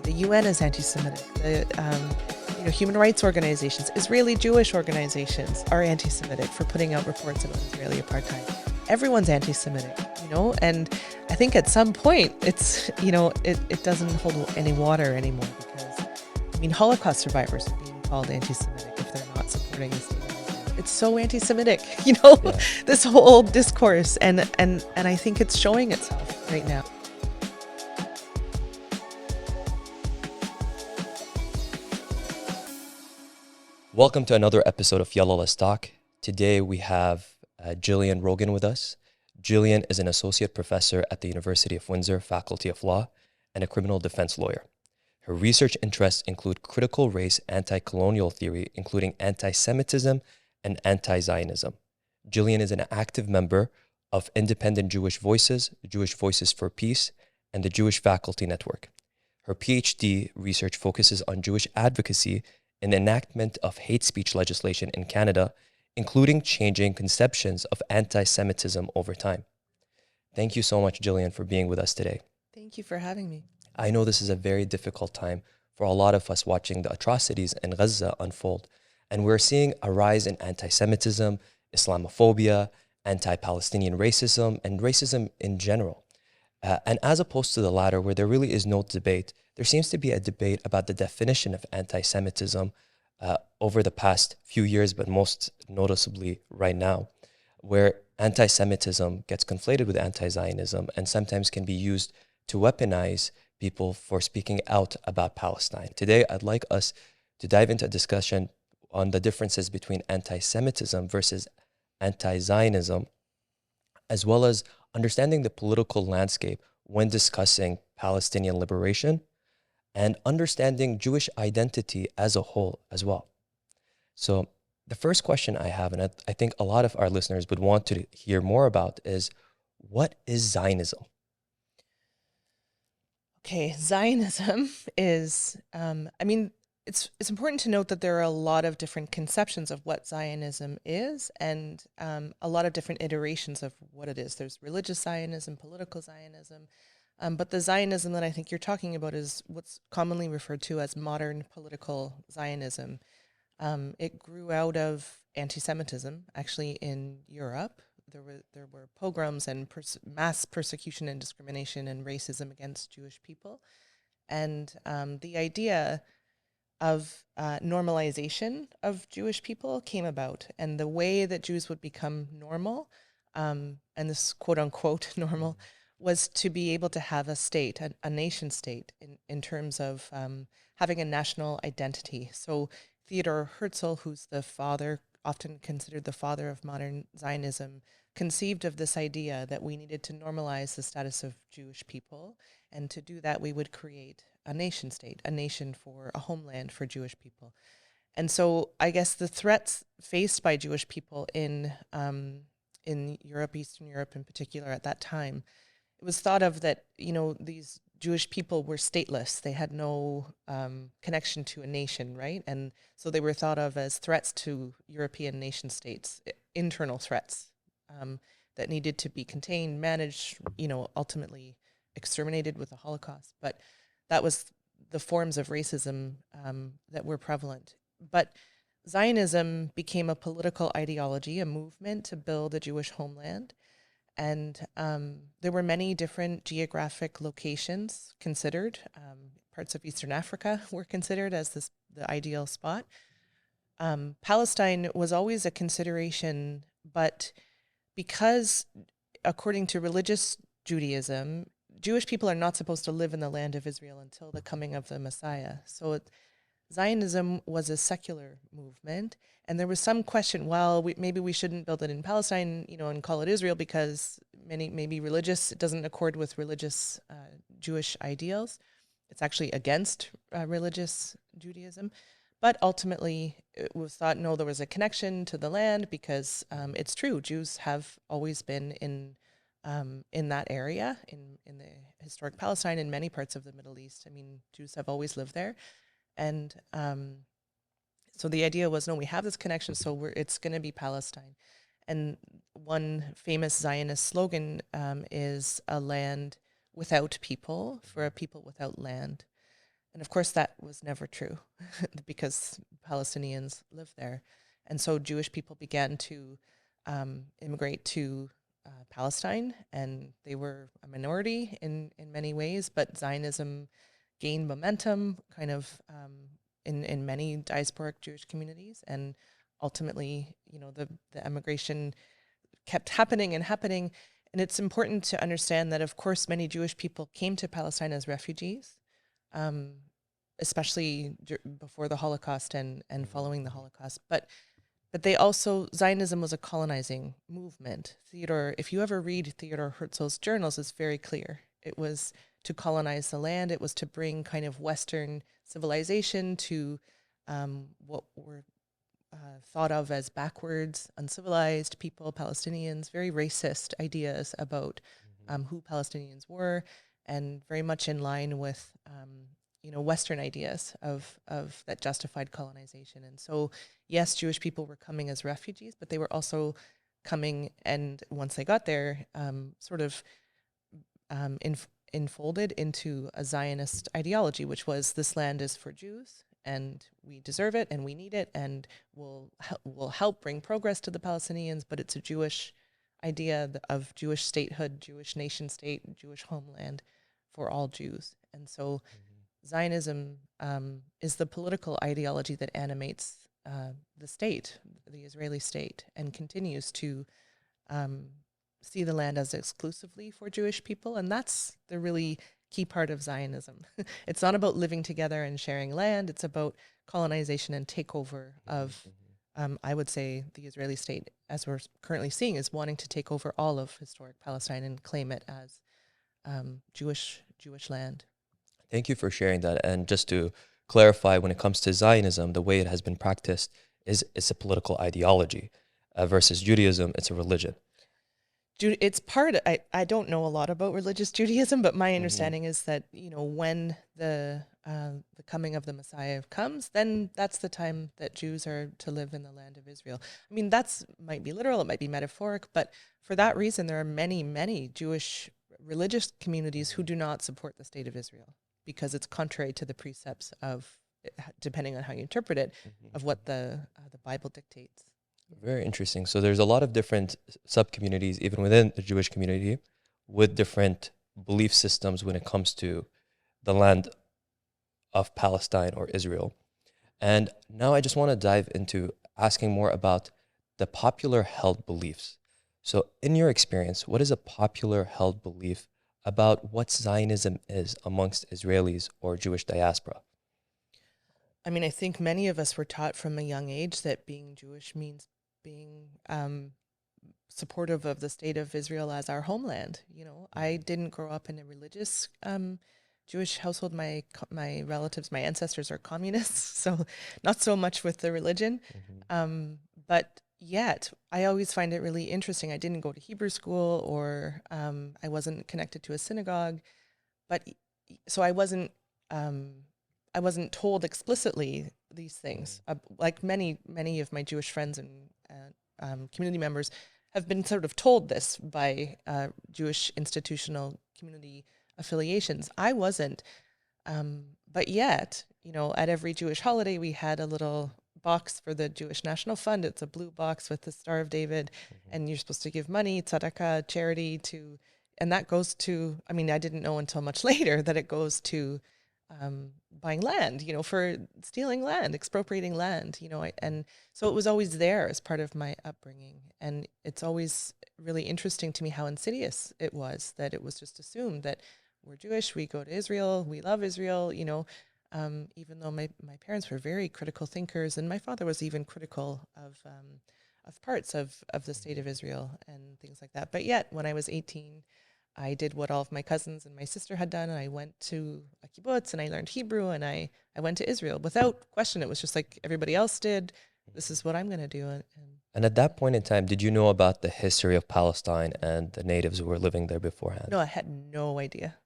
The UN is anti-Semitic. Human rights organizations, Israeli Jewish organizations are anti-Semitic for putting out reports about Israeli apartheid. Everyone's anti-Semitic, and I think at some point it's, it doesn't hold any water anymore because, Holocaust survivors are being called anti-Semitic if they're not supporting the state of Israel. It's so anti-Semitic, this whole discourse, and I think it's showing itself right now. Welcome to another episode of Yalla Let's Talk. Today we have Jilian Rogin with us. Jillian is an associate professor at the University of Windsor Faculty of Law and a criminal defense lawyer. Her research interests include critical race anti-colonial theory, including anti-Semitism and anti-Zionism. Jillian is an active member of Independent Jewish Voices, Jewish Voices for Peace, and the Jewish Faculty Network. Her PhD research focuses on Jewish advocacy and enactment of hate speech legislation in Canada, including changing conceptions of anti-Semitism over time. Thank you so much, Jillian, for being with us today. Thank you for having me. I know this is a very difficult time for a lot of us watching the atrocities in Gaza unfold, and we're seeing a rise in anti-Semitism, Islamophobia, anti-Palestinian racism, and racism in general. And as opposed to the latter, where there really is no debate, there seems to be a debate about the definition of anti-Semitism over the past few years, but most noticeably right now, where anti-Semitism gets conflated with anti-Zionism and sometimes can be used to weaponize people for speaking out about Palestine. Today, I'd like us to dive into a discussion on the differences between anti-Semitism versus anti-Zionism, as well as understanding the political landscape when discussing Palestinian liberation and understanding Jewish identity as a whole as well. So the first question I have, and I think a lot of our listeners would want to hear more about, is what is Zionism? Okay, Zionism is, it's important to note that there are a lot of different conceptions of what Zionism is and a lot of different iterations of what it is. There's religious Zionism, political Zionism, but the Zionism that I think you're talking about is what's commonly referred to as modern political Zionism. It grew out of anti-Semitism, actually, in Europe. There were pogroms and mass persecution and discrimination and racism against Jewish people. And the idea of normalization of Jewish people came about. And the way that Jews would become normal, and this quote-unquote normal, was to be able to have a state, a nation state, in terms of having a national identity. So Theodor Herzl, who's the father, often considered the father of modern Zionism, conceived of this idea that we needed to normalize the status of Jewish people. And to do that, we would create a nation state, a nation for a homeland for Jewish people. And so I guess the threats faced by Jewish people in Europe, Eastern Europe in particular at that time, it was thought of that, these Jewish people were stateless. They had no connection to a nation, right? And so they were thought of as threats to European nation states, internal threats that needed to be contained, managed, ultimately exterminated with the Holocaust. But that was the forms of racism that were prevalent. But Zionism became a political ideology, a movement to build a Jewish homeland. And there were many different geographic locations considered. Parts of Eastern Africa were considered as the ideal spot. Palestine was always a consideration, but because, according to religious Judaism, Jewish people are not supposed to live in the land of Israel until the coming of the Messiah. So Zionism was a secular movement, and there was some question, maybe we shouldn't build it in Palestine, and call it Israel because maybe religious, it doesn't accord with religious Jewish ideals. It's actually against religious Judaism. But ultimately, it was thought, no, there was a connection to the land because it's true, Jews have always been in that area, in the historic Palestine, in many parts of the Middle East. Jews have always lived there. And so the idea was, no, we have this connection, so it's going to be Palestine. And one famous Zionist slogan is a land without people for a people without land. And of course, that was never true because Palestinians live there. And so Jewish people began to immigrate to Palestine, and they were a minority in many ways, but Zionism gained momentum kind of in many diasporic Jewish communities. And ultimately, the emigration kept happening and happening. And it's important to understand that, of course, many Jewish people came to Palestine as refugees, um, especially before the Holocaust and following the Holocaust. But they also, Zionism was a colonizing movement. If you ever read Theodor Herzl's journals, it's very clear. It was to colonize the land. It was to bring kind of Western civilization to what were thought of as backwards, uncivilized people, Palestinians, very racist ideas about who Palestinians were, and very much in line with Western ideas of that justified colonization. And so, yes, Jewish people were coming as refugees, but they were also coming, and once they got there, sort of enfolded into a Zionist ideology, which was this land is for Jews and we deserve it and we need it and we'll help bring progress to the Palestinians, but it's a Jewish idea of Jewish statehood, Jewish nation state, Jewish homeland for all Jews. And so Zionism is the political ideology that animates the state, the Israeli state, and continues to see the land as exclusively for Jewish people. And that's the really key part of Zionism. It's not about living together and sharing land. It's about colonization and takeover of, I would say, the Israeli state, as we're currently seeing, is wanting to take over all of historic Palestine and claim it as Jewish land. Thank you for sharing that. And just to clarify, when it comes to Zionism, the way it has been practiced is it's a political ideology versus Judaism, it's a religion. It's I don't know a lot about religious Judaism, but my understanding is that, when the coming of the Messiah comes, then that's the time that Jews are to live in the land of Israel. I mean, might be literal, it might be metaphoric, but for that reason, there are many, many Jewish religious communities who do not support the state of Israel because it's contrary to the precepts of, depending on how you interpret it, of what the Bible dictates. Very interesting. So there's a lot of different sub-communities, even within the Jewish community, with different belief systems when it comes to the land of Palestine or Israel. And now I just want to dive into asking more about the popular held beliefs. So in your experience, what is a popular held belief about what Zionism is amongst Israelis or Jewish diaspora? I mean, I think many of us were taught from a young age that being Jewish means being supportive of the state of Israel as our homeland. I didn't grow up in a religious Jewish household. My relatives, my ancestors are communists, so not so much with the religion. But yet, I always find it really interesting. I didn't go to Hebrew school, or I wasn't connected to a synagogue, but so I wasn't told explicitly these things. Like many of my Jewish friends and community members have been sort of told this by Jewish institutional community affiliations. I wasn't, but yet, at every Jewish holiday, we had a little box for the Jewish National Fund. It's a blue box with the Star of David, and you're supposed to give money, tzedakah, charity and that goes to, I mean, I didn't know until much later that it goes to buying land, for stealing land, expropriating land, and so it was always there as part of my upbringing. And it's always really interesting to me how insidious it was, that it was just assumed that we're Jewish, we go to Israel, we love Israel, even though my parents were very critical thinkers, and my father was even critical of parts of the state of Israel and things like that. But yet, when I was 18, I did what all of my cousins and my sister had done. And I went to a kibbutz and I learned Hebrew, and I went to Israel without question. It was just like everybody else did. This is what I'm going to do. And at that point in time, did you know about the history of Palestine and the natives who were living there beforehand? No, I had no idea.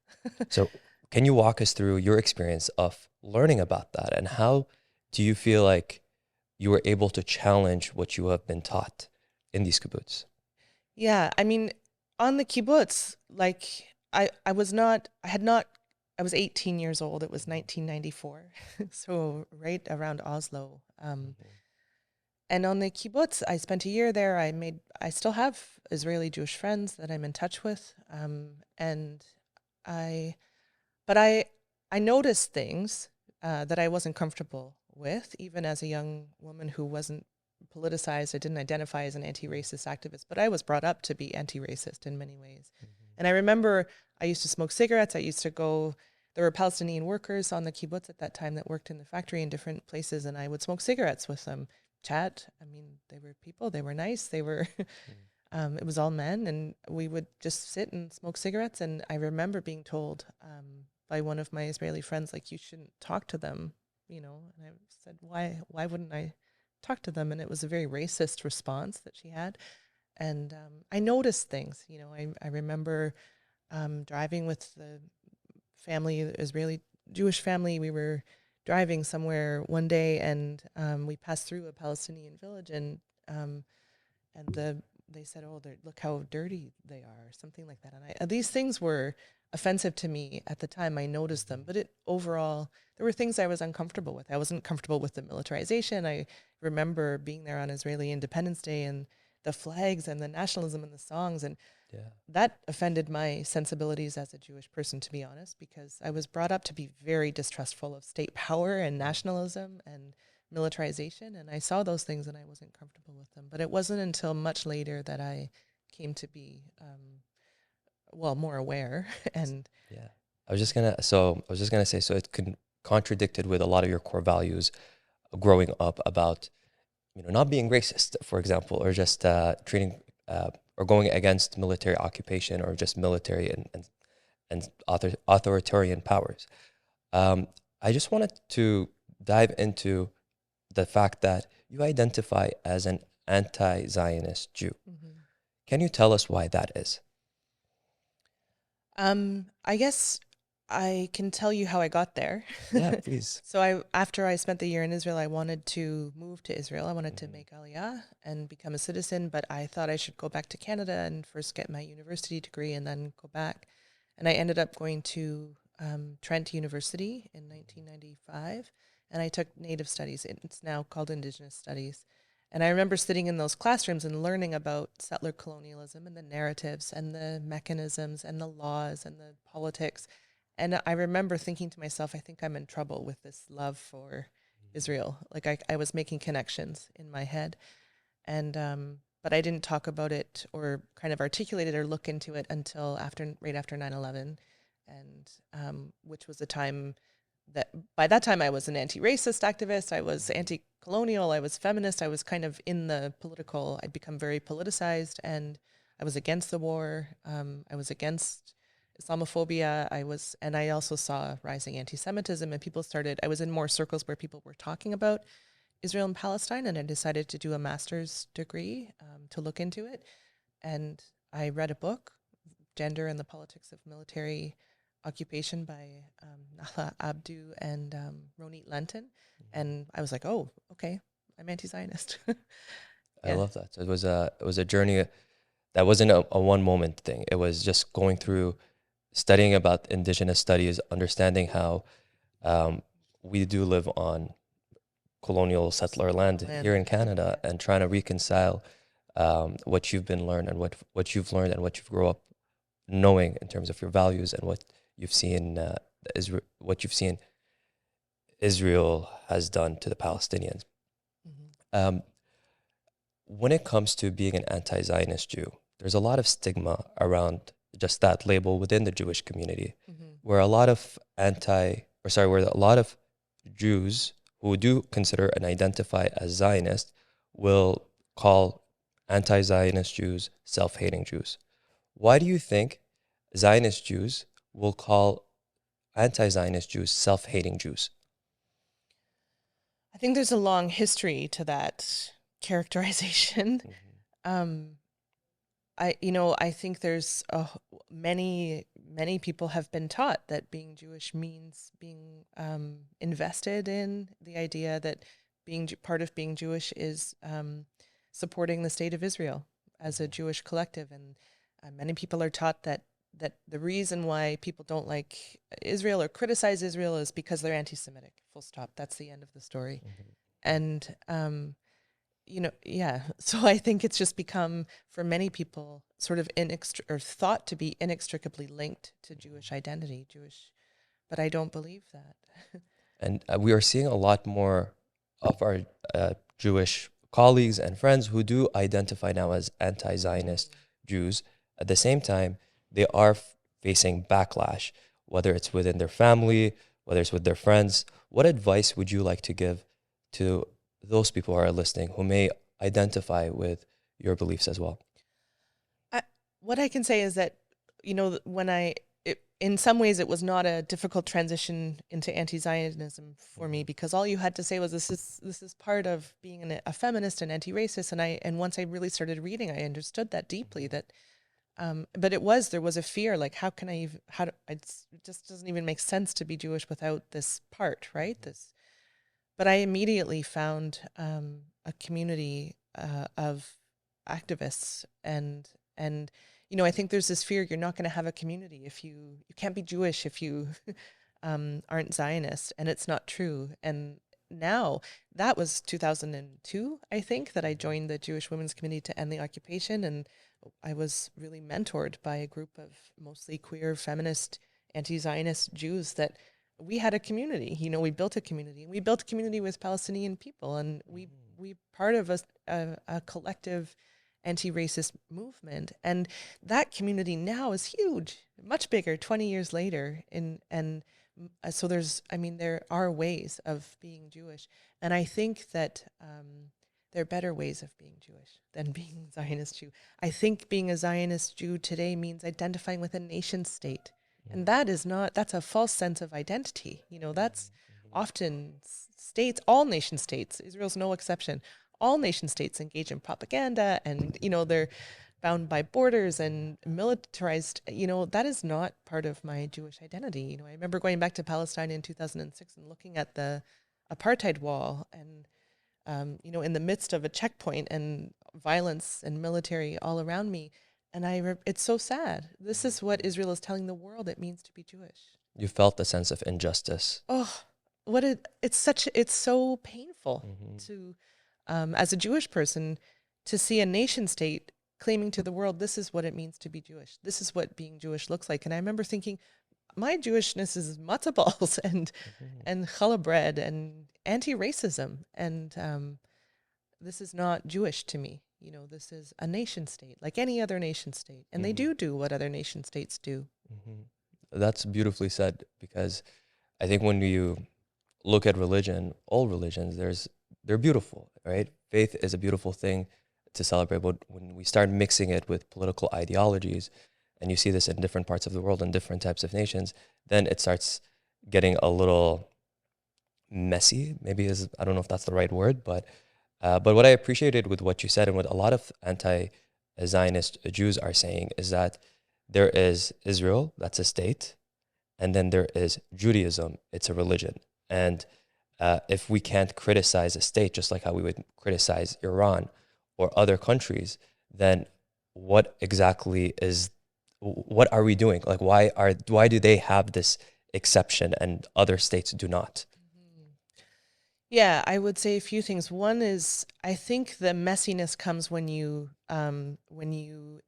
So can you walk us through your experience of learning about that, and how do you feel like you were able to challenge what you have been taught in these kibbutz? Yeah, I mean, on the kibbutz, like I had not I was 18 years old. It was 1994, so right around Oslo. And on the kibbutz, I spent a year there. I still have Israeli Jewish friends that I'm in touch with, and I, but I noticed things that I wasn't comfortable with, even as a young woman who wasn't politicized. I didn't identify as an anti-racist activist, but I was brought up to be anti-racist in many ways. And I remember I used to smoke cigarettes. I used to go. There were Palestinian workers on the kibbutz at that time that worked in the factory in different places, and I would smoke cigarettes with them, chat. I mean, they were people. They were nice. They were. It was all men, and we would just sit and smoke cigarettes. And I remember being told by one of my Israeli friends, like, you shouldn't talk to them, you know. And I said, why? Why wouldn't I talk to them? And it was a very racist response that she had. And I noticed things, you know. I remember driving with the family, the Israeli Jewish family. We were driving somewhere one day, and we passed through a Palestinian village, and they said, "Oh, look how dirty they are," or something like that. And these things were offensive to me at the time. I noticed them, but overall, there were things I was uncomfortable with. I wasn't comfortable with the militarization. I remember being there on Israeli Independence Day and the flags and the nationalism and the songs, and that offended my sensibilities as a Jewish person, to be honest, because I was brought up to be very distrustful of state power and nationalism and militarization, and I saw those things and I wasn't comfortable with them. But it wasn't until much later that I came to be more aware. And Yeah, I was just gonna say, so it contradicted with a lot of your core values growing up about, not being racist, for example, or just treating or going against military occupation or just military and authoritarian powers. I just wanted to dive into the fact that you identify as an anti-Zionist Jew. Can you tell us why that is? I guess I can tell you how I got there. Yeah, please. So after I spent the year in Israel, I wanted to move to Israel. I wanted to make Aliyah and become a citizen, but I thought I should go back to Canada and first get my university degree and then go back. And I ended up going to Trent University in 1995, and I took Native Studies. It's now called Indigenous Studies. And I remember sitting in those classrooms and learning about settler colonialism and the narratives and the mechanisms and the laws and the politics. And I remember thinking to myself, I think I'm in trouble with this love for Israel. Like I was making connections in my head. And but I didn't talk about it or kind of articulate it or look into it until right after 9/11, and which was a time that by that time I was an anti-racist activist, I was anti-colonial, I was feminist, I was kind of in the political, I'd become very politicized, and I was against the war, I was against Islamophobia, and I also saw rising anti-Semitism, and I was in more circles where people were talking about Israel and Palestine, and I decided to do a master's degree to look into it, and I read a book, Gender and the Politics of Military Occupation by Nahla Abdu and Ronit Lenton. And I was like, oh, okay, I'm anti-Zionist. I love that. So it was a journey that wasn't a one moment thing. It was just going through studying about Indigenous studies, understanding how we do live on colonial settler land here in Canada, and trying to reconcile what you've been learned and what you've learned and what you've grown up knowing in terms of your values and what you've seen Israel has done to the Palestinians. When it comes to being an anti-Zionist Jew, there's a lot of stigma around just that label within the Jewish community, where a lot of Jews who do consider and identify as Zionist will call anti-Zionist Jews self-hating Jews. Why do you think Zionist Jews will call anti-Zionist Jews self-hating Jews? I think there's a long history to that characterization. I think there's many people have been taught that being Jewish means being invested in the idea that part of being Jewish is supporting the state of Israel as a Jewish collective, and many people are taught that that the reason why people don't like Israel or criticize Israel is because they're anti-Semitic. Full stop. That's the end of the story. And yeah. So I think it's just become for many people sort of or thought to be inextricably linked to Jewish identity, but I don't believe that. And we are seeing a lot more of our Jewish colleagues and friends who do identify now as anti-Zionist Jews. At the same time, they are facing backlash, whether it's within their family, whether it's with their friends. What advice would you like to give to those people who are listening who may identify with your beliefs as well? What I can say is that, in some ways, it was not a difficult transition into anti-Zionism for me, because all you had to say was, this is part of being a feminist and anti-racist. And once I really started reading, I understood that deeply. That, but there was a fear, like, how can I even, it just doesn't even make sense to be Jewish without this part, right? But I immediately found a community of activists, and I think there's this fear you're not going to have a community if you can't be Jewish if you aren't Zionist, and it's not true. And now, that was 2002, I think, that I joined the Jewish Women's Committee to End the Occupation, and I was really mentored by a group of mostly queer, feminist, anti-Zionist Jews that we had a community. We built a community, and we built a community with Palestinian people, and we part of a collective anti-racist movement, and that community now is huge, much bigger 20 years later. So there are ways of being Jewish, and I think that there are better ways of being Jewish than being Zionist Jew. I think being a Zionist Jew today means identifying with a nation state, and that's a false sense of identity. That's often all nation states, Israel's no exception. All nation states engage in propaganda, and they're bound by borders and militarized. That is not part of my Jewish identity. I remember going back to Palestine in 2006 and looking at the apartheid wall, and in the midst of a checkpoint and violence and military all around me, and it's so sad. This is what Israel is telling the world it means to be Jewish. You felt the sense of injustice. Oh, it's so painful to, as a Jewish person, to see a nation state claiming to the world, this is what it means to be Jewish. This is what being Jewish looks like. And I remember thinking, my Jewishness is matzah balls and challah bread and anti-racism. And this is not Jewish to me. This is a nation state, like any other nation state. And they do what other nation states do. That's beautifully said, because I think when you look at religion, all religions, they're beautiful, right? Faith is a beautiful thing to celebrate, but when we start mixing it with political ideologies, and you see this in different parts of the world and different types of nations, then it starts getting a little messy. I don't know if that's the right word, but what I appreciated with what you said, and what a lot of anti-Zionist Jews are saying, is that there is Israel, that's a state, and then there is Judaism, it's a religion. And if we can't criticize a state, just like how we would criticize Iran or other countries, then what are we doing? Like, why do they have this exception and other states do not? Yeah, I would say a few things. One is, I think the messiness comes when you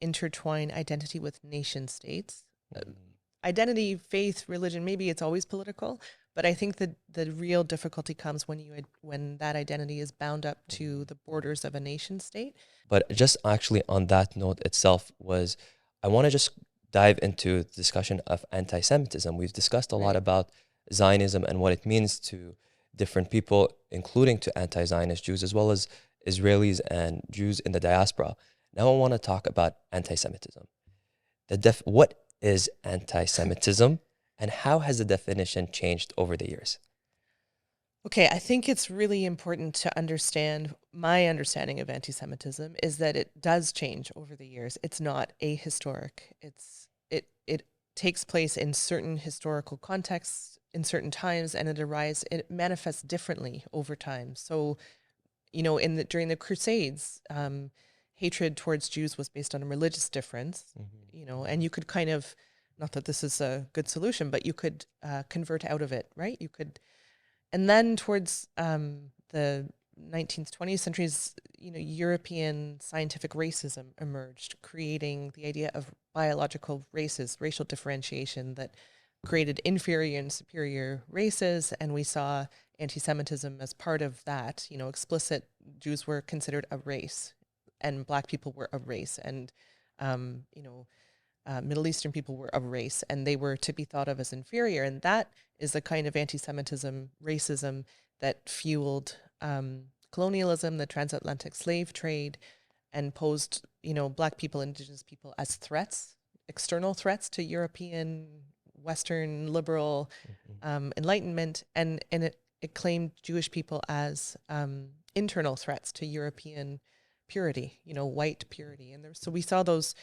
intertwine identity with nation states. Identity, faith, religion, maybe it's always political, but I think that the real difficulty comes when that identity is bound up to the borders of a nation state. But just actually on that note itself, I want to just dive into the discussion of anti-Semitism. We've discussed a lot about Zionism and what it means to different people, including to anti-Zionist Jews, as well as Israelis and Jews in the diaspora. Now I want to talk about anti-Semitism. What is anti-Semitism, and how has the definition changed over the years? Okay, I think it's really important to understand, my understanding of anti-Semitism is that it does change over the years. It's not ahistoric. It takes place in certain historical contexts, in certain times, and it manifests differently over time. So, during the Crusades, hatred towards Jews was based on a religious difference, and you could kind of not that this is a good solution, but you could convert out of it, right? You could, and then towards the 19th, 20th centuries, European scientific racism emerged, creating the idea of biological races, racial differentiation that created inferior and superior races, and we saw anti-Semitism as part of that. Explicit Jews were considered a race, and Black people were a race, and um, you know, Middle Eastern people were a race, and they were to be thought of as inferior. And that is the kind of anti-Semitism, racism that fueled colonialism, the transatlantic slave trade, and posed, Black people, Indigenous people as threats, external threats to European, Western, liberal Enlightenment, and it claimed Jewish people as internal threats to European purity, white purity. And so we saw those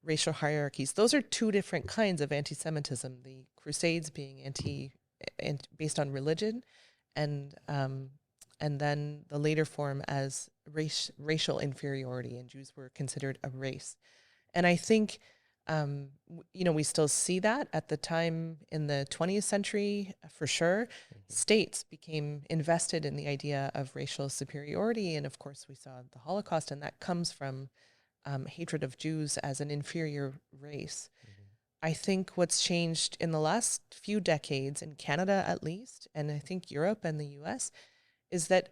racial hierarchies. Those are two different kinds of anti-Semitism. The Crusades being based on religion, and then the later form as racial inferiority, and Jews were considered a race. And I think, we still see that at the time in the 20th century, for sure. States became invested in the idea of racial superiority. And of course, we saw the Holocaust, and that comes from hatred of Jews as an inferior race. I think what's changed in the last few decades, in Canada at least, and I think Europe and the US, is that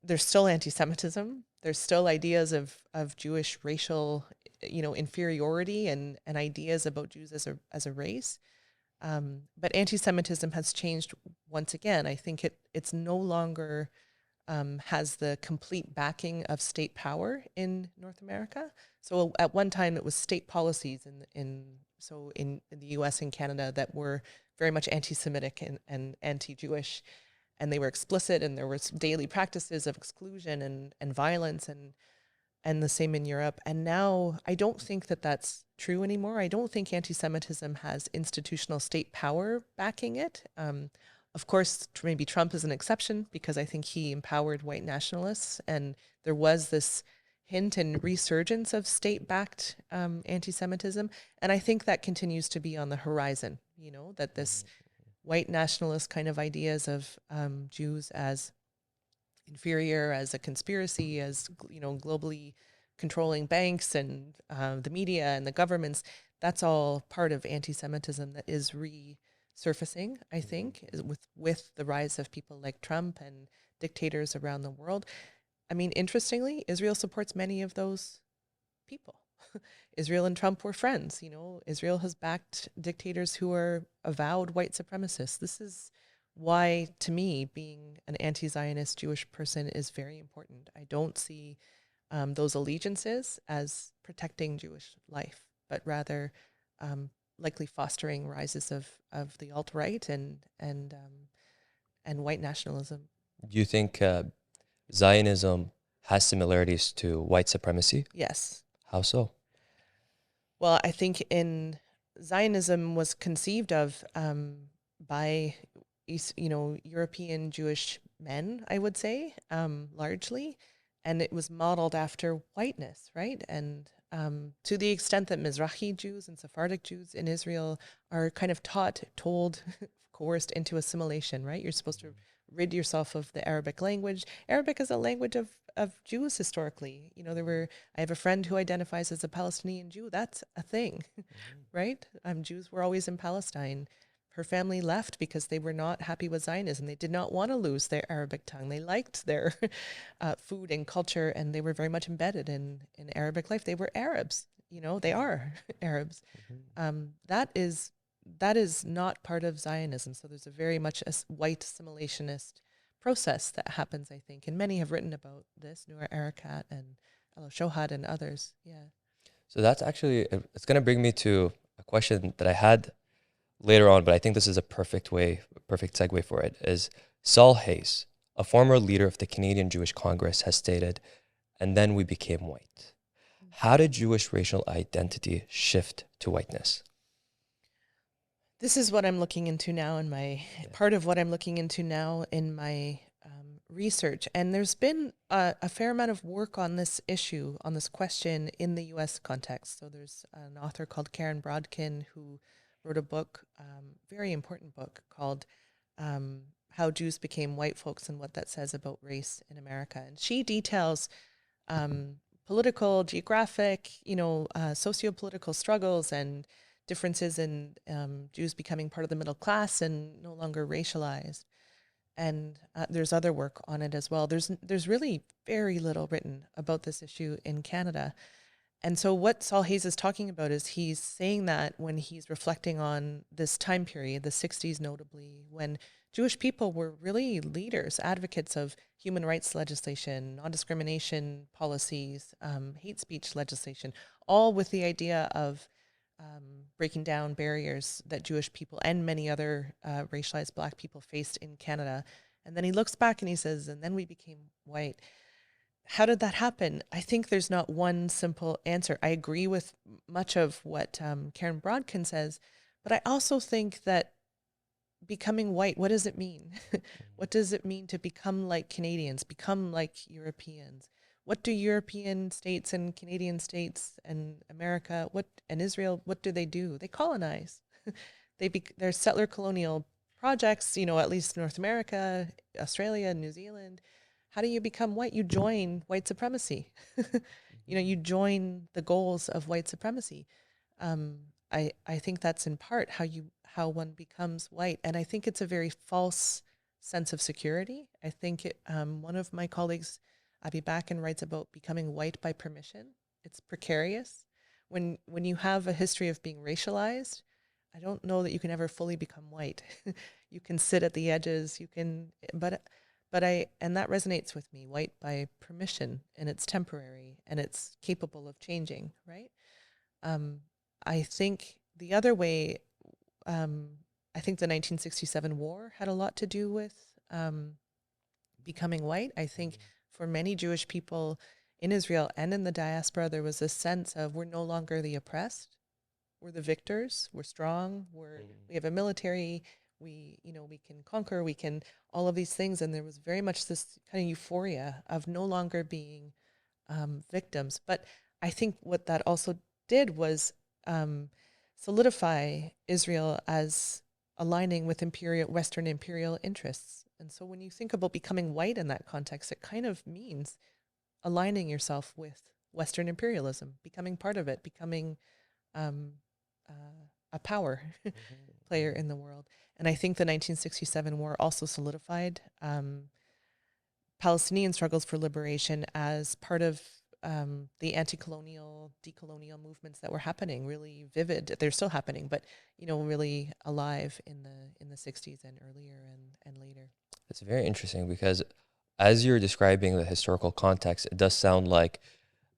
there's still anti-Semitism. There's still ideas of Jewish racial, inferiority and ideas about Jews as a race. But anti-Semitism has changed once again. I think it's no longer has the complete backing of state power in North America. So at one time it was state policies in the US and Canada that were very much anti-Semitic and anti-Jewish, and they were explicit, and there was daily practices of exclusion and violence, and the same in Europe. And now I don't think that that's true anymore. I don't think anti-Semitism has institutional state power backing it. Of course, maybe Trump is an exception because I think he empowered white nationalists, and there was this hint and resurgence of state-backed anti-Semitism. And I think that continues to be on the horizon, that this white nationalist kind of ideas of Jews as inferior, as a conspiracy, as globally controlling banks and the media and the governments. That's all part of anti-Semitism that is resurfacing, I think, with the rise of people like Trump and dictators around the world. I mean, interestingly, Israel supports many of those people. Israel and Trump were friends. Israel has backed dictators who are avowed white supremacists. This is why, to me, being an anti-Zionist Jewish person is very important. I don't see those allegiances as protecting Jewish life, but rather likely fostering rises of the alt-right and white nationalism. Do you think Zionism has similarities to white supremacy? Yes. How so? Well, I think Zionism was conceived of by European Jewish men, I would say, largely, and it was modeled after whiteness, right? And to the extent that Mizrahi Jews and Sephardic Jews in Israel are kind of told, coerced into assimilation, right? You're supposed to rid yourself of the Arabic language. Arabic is a language of Jews historically. I have a friend who identifies as a Palestinian Jew. That's a thing, right? Jews were always in Palestine. Her family left because they were not happy with Zionism. They did not want to lose their Arabic tongue. They liked their food and culture, and they were very much embedded in Arabic life. They were Arabs. They are Arabs. That is not part of Zionism. So there's a very much a white assimilationist process that happens, I think. And many have written about this, Noor Erakat and Elo Shohad and others. Yeah. So that's actually, it's going to bring me to a question that I had later on, but I think this is a perfect segue for it, is Saul Hayes, a former leader of the Canadian Jewish Congress, has stated, "And then we became white." How did Jewish racial identity shift to whiteness? This is what I'm looking into now part of what I'm looking into now in my research. And there's been a fair amount of work on this issue, on this question in the US context. So there's an author called Karen Brodkin who wrote a book, very important book called How Jews Became White Folks and What That Says About Race in America. And she details um, political, geographic, socio-political struggles and differences in Jews becoming part of the middle class and no longer racialized. And there's other work on it as well. There's really very little written about this issue in Canada. And so what Saul Hayes is talking about is he's saying that when he's reflecting on this time period, the 60s notably, when Jewish people were really leaders, advocates of human rights legislation, non-discrimination policies, hate speech legislation, all with the idea of breaking down barriers that Jewish people and many other racialized Black people faced in Canada. And then he looks back and he says, and then we became white. How did that happen? I think there's not one simple answer. I agree with much of what Karen Brodkin says, but I also think that becoming white, what does it mean? What does it mean to become like Canadians, become like Europeans? What do European states and Canadian states and America, and Israel, what do? They colonize. They're settler colonial projects, at least North America, Australia, New Zealand. How do you become white? You join white supremacy. You join the goals of white supremacy. I think that's in part how one becomes white, and I think it's a very false sense of security. I think one of my colleagues, Abby Backen, writes about becoming white by permission. It's precarious. When you have a history of being racialized, I don't know that you can ever fully become white. You can sit at the edges. And that resonates with me, white by permission, and it's temporary and it's capable of changing, right? I think the other way, I think the 1967 war had a lot to do with becoming white. I think for many Jewish people in Israel and in the diaspora, there was a sense of we're no longer the oppressed, we're the victors, we're strong, we have a military, we can conquer, we can all of these things, and there was very much this kind of euphoria of no longer being victims. But I think what that also did was solidify Israel as aligning with Western imperial interests. And so when you think about becoming white in that context, it kind of means aligning yourself with Western imperialism, becoming part of it, becoming a power player in the world. And I think the 1967 war also solidified Palestinian struggles for liberation as part of the anti-colonial, decolonial movements that were happening, really vivid. They're still happening, but really alive in the 60s and earlier and later. It's very interesting because as you're describing the historical context, it does sound like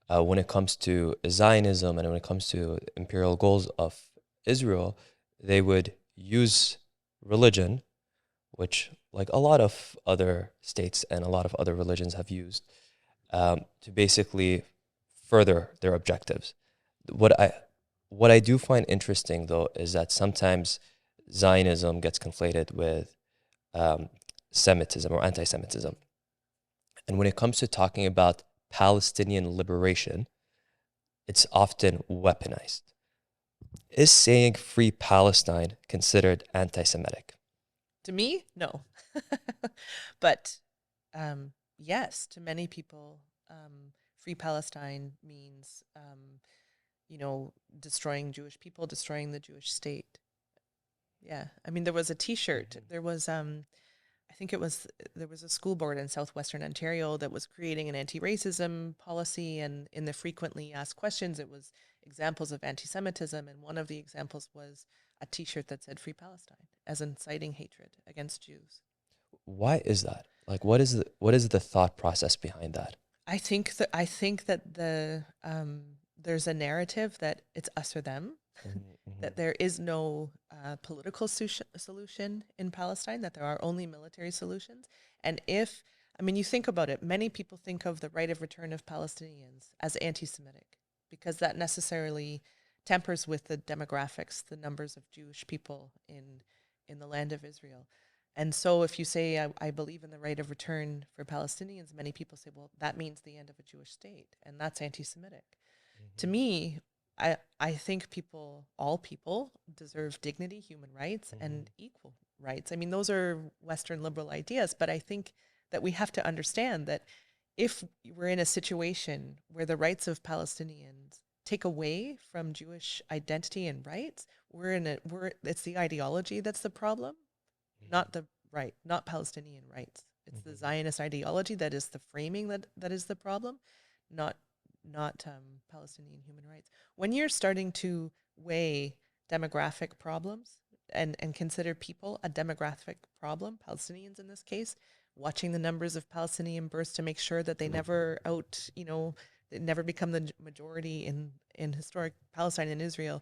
when it comes to Zionism and when it comes to imperial goals of Israel, they would use religion, which like a lot of other states and a lot of other religions have used, to basically further their objectives. What I do find interesting though is that sometimes Zionism gets conflated with Semitism or anti-Semitism. And when it comes to talking about Palestinian liberation, it's often weaponized. Is saying free Palestine considered anti-Semitic? To me, no. But yes, to many people, free Palestine means, destroying Jewish people, destroying the Jewish state. Yeah. I mean, there was a T-shirt. There was, there was a school board in southwestern Ontario that was creating an anti-racism policy, and in the frequently asked questions, it was examples of anti-Semitism, and one of the examples was a T-shirt that said "Free Palestine," as inciting hatred against Jews. Why is that? Like, what is the thought process behind that? I think that there's a narrative that it's us or them, that there is no political solution in Palestine, that there are only military solutions. And you think about it, many people think of the right of return of Palestinians as anti-Semitic because that necessarily tempers with the demographics, the numbers of Jewish people in the land of Israel. And so if you say, I believe in the right of return for Palestinians, many people say, well, that means the end of a Jewish state, and that's anti-Semitic. To me, I think all people deserve dignity, human rights, and equal rights. I mean, those are Western liberal ideas, but I think that we have to understand that if we're in a situation where the rights of Palestinians take away from Jewish identity and rights, it's the ideology that's the problem, not the right, not Palestinian rights. It's the Zionist ideology that is the framing that is the problem, not Palestinian human rights. When you're starting to weigh demographic problems and consider people a demographic problem, Palestinians in this case, watching the numbers of Palestinian births to make sure that they never they never become the majority in historic Palestine and Israel,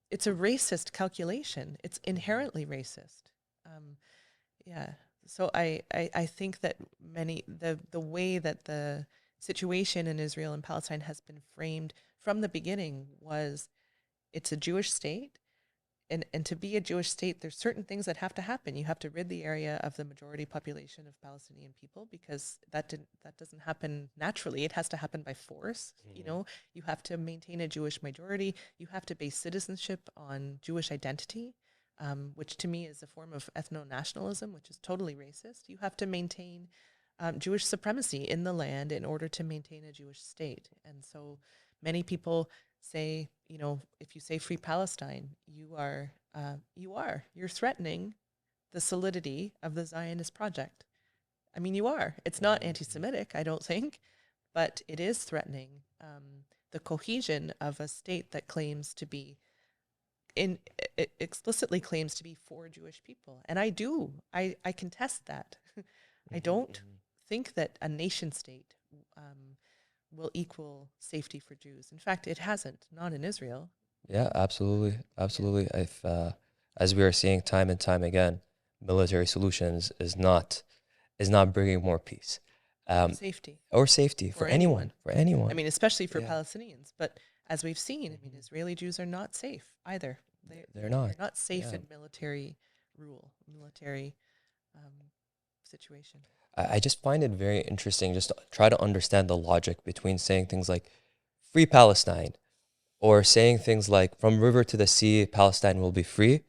it's a racist calculation. It's inherently racist. Um, yeah. So I think that the way that the situation in Israel and Palestine has been framed from the beginning was it's a Jewish state. And to be a Jewish state, there's certain things that have to happen. You have to rid the area of the majority population of Palestinian people because that doesn't happen naturally. It has to happen by force. You know, you have to maintain a Jewish majority. You have to base citizenship on Jewish identity, which to me is a form of ethno-nationalism, which is totally racist. You have to maintain Jewish supremacy in the land in order to maintain a Jewish state. And so many people say, you know, if you say free Palestine, you're threatening the solidity of the Zionist project. I mean, you are. It's not anti-Semitic, I don't think, but it is threatening the cohesion of a state that claims to be it explicitly claims to be for Jewish people. And I contest that. I don't think that a nation state will equal safety for Jews. In fact, it hasn't, not in Israel. Yeah, absolutely, absolutely. If as we are seeing time and time again, military solutions is not bringing more peace, Safety or safety for for anyone, anyone. for anyone. I mean, especially for Yeah. Palestinians. But as we've seen, I mean, Israeli Jews are not safe either. They're not. They're not safe Yeah. in military rule, military situation. I just find it very interesting just to try to understand the logic between saying things like free Palestine or saying things like from river to the sea, Palestine will be free,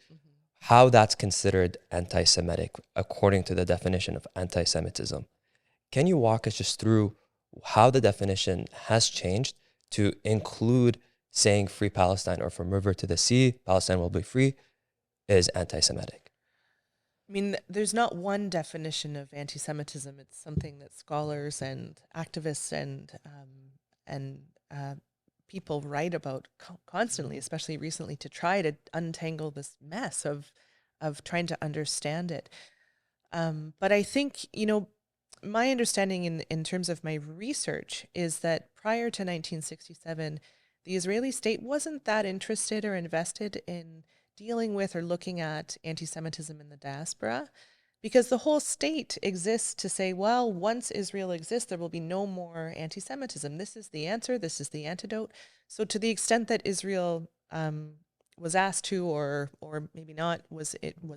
how that's considered anti Semitic according to the definition of anti Semitism. Can you walk us just through how the definition has changed to include saying free Palestine or from river to the sea, Palestine will be free, is anti Semitic? I mean, there's not one definition of anti-Semitism. It's something that scholars and activists and people write about constantly, especially recently, to try to untangle this mess of trying to understand it. But I think, you know, my understanding in terms of my research is that prior to 1967, the Israeli state wasn't that interested or invested in dealing with or looking at anti-Semitism in the diaspora, because the whole state exists to say, well, once Israel exists, there will be no more anti-Semitism. This is the answer. This is the antidote. So to the extent that Israel was asked to, or maybe not, was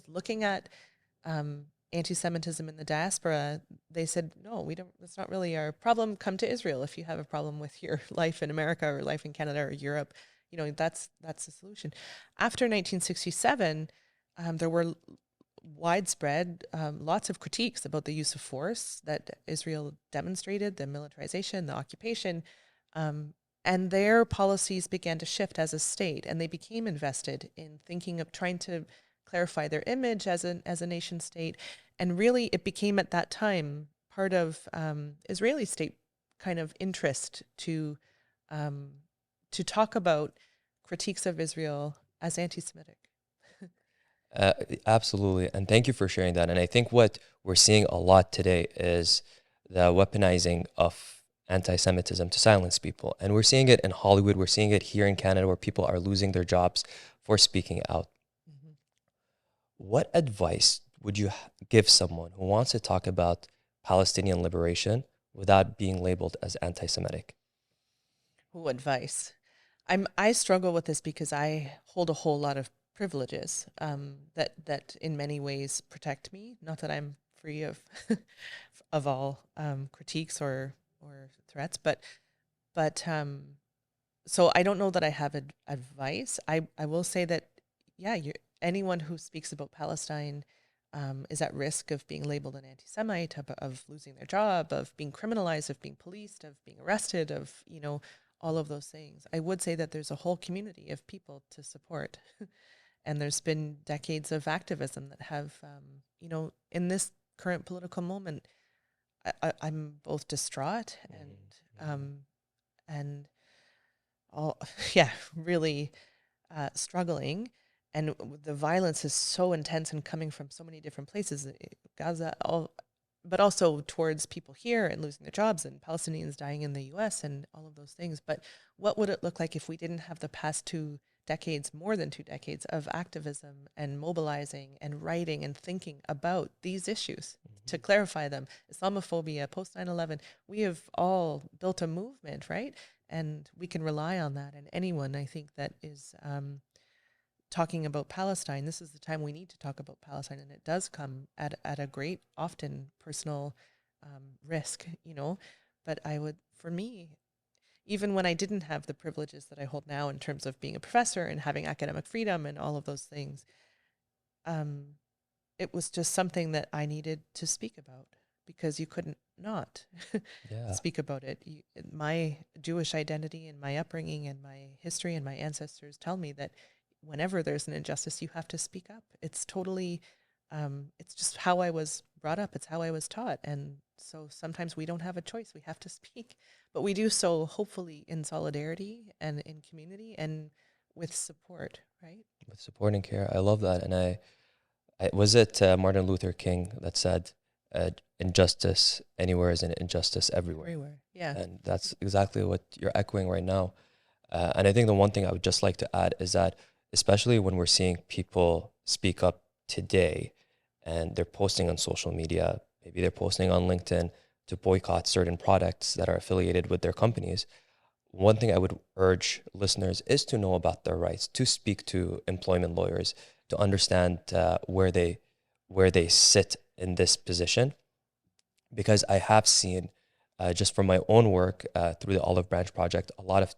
looking at anti-Semitism in the diaspora, they said, no, we don't, that's not really our problem. Come to Israel if you have a problem with your life in America or life in Canada or Europe. You know, that's the solution. After 1967, there were widespread, lots of critiques about the use of force that Israel demonstrated, the militarization, the occupation, and their policies began to shift as a state, and they became invested in thinking of trying to clarify their image as a nation state. And really, it became at that time part of Israeli state kind of interest to talk about critiques of Israel as anti-Semitic. Uh, Absolutely. And thank you for sharing that. And I think what we're seeing a lot today is the weaponizing of anti Semitism to silence people. And we're seeing it in Hollywood. We're seeing it here in Canada where people are losing their jobs for speaking out. Mm-hmm. What advice would you give someone who wants to talk about Palestinian liberation without being labeled as anti Semitic? Who advice? I struggle with this because I hold a whole lot of privileges that in many ways protect me. Not that I'm free of of all critiques or threats, but So I don't know that I have advice. I will say that, yeah, anyone who speaks about Palestine is at risk of being labeled an anti-Semite, of losing their job, of being criminalized, of being policed, of being arrested, of, all of those things. I would say that there's a whole community of people to support. And there's been decades of activism that have, in this current political moment, I'm both distraught and all, yeah, really struggling. And the violence is so intense and coming from so many different places, Gaza, but also towards people here and losing their jobs and Palestinians dying in the US and all of those things. But what would it look like if we didn't have the past 2 decades, more than 2 decades of activism and mobilizing and writing and thinking about these issues to clarify them? Islamophobia, post 9/11, we have all built a movement, right? And we can rely on that. And anyone, I think, that is talking about Palestine, this is the time we need to talk about Palestine. And it does come at a great, often personal risk, But I would, for me, even when I didn't have the privileges that I hold now in terms of being a professor and having academic freedom and all of those things, um, it was just something that I needed to speak about because you couldn't not Yeah. speak about it. My Jewish identity and my upbringing and my history and my ancestors tell me that whenever there's an injustice, you have to speak up. It's totally, it's just how I was brought up. It's how I was taught. And so sometimes we don't have a choice. We have to speak, but we do so hopefully in solidarity and in community and with support, right? With support and care. I love that. And I was it Martin Luther King that said, injustice anywhere is an injustice everywhere. Everywhere. Yeah. And that's exactly what you're echoing right now. And I think the one thing I would just like to add is that, especially when we're seeing people speak up today and they're posting on social media, maybe they're posting on LinkedIn to boycott certain products that are affiliated with their companies. One thing I would urge listeners is to know about their rights, to speak to employment lawyers, to understand where they sit in this position, because I have seen, just from my own work through the Olive Branch Project, a lot of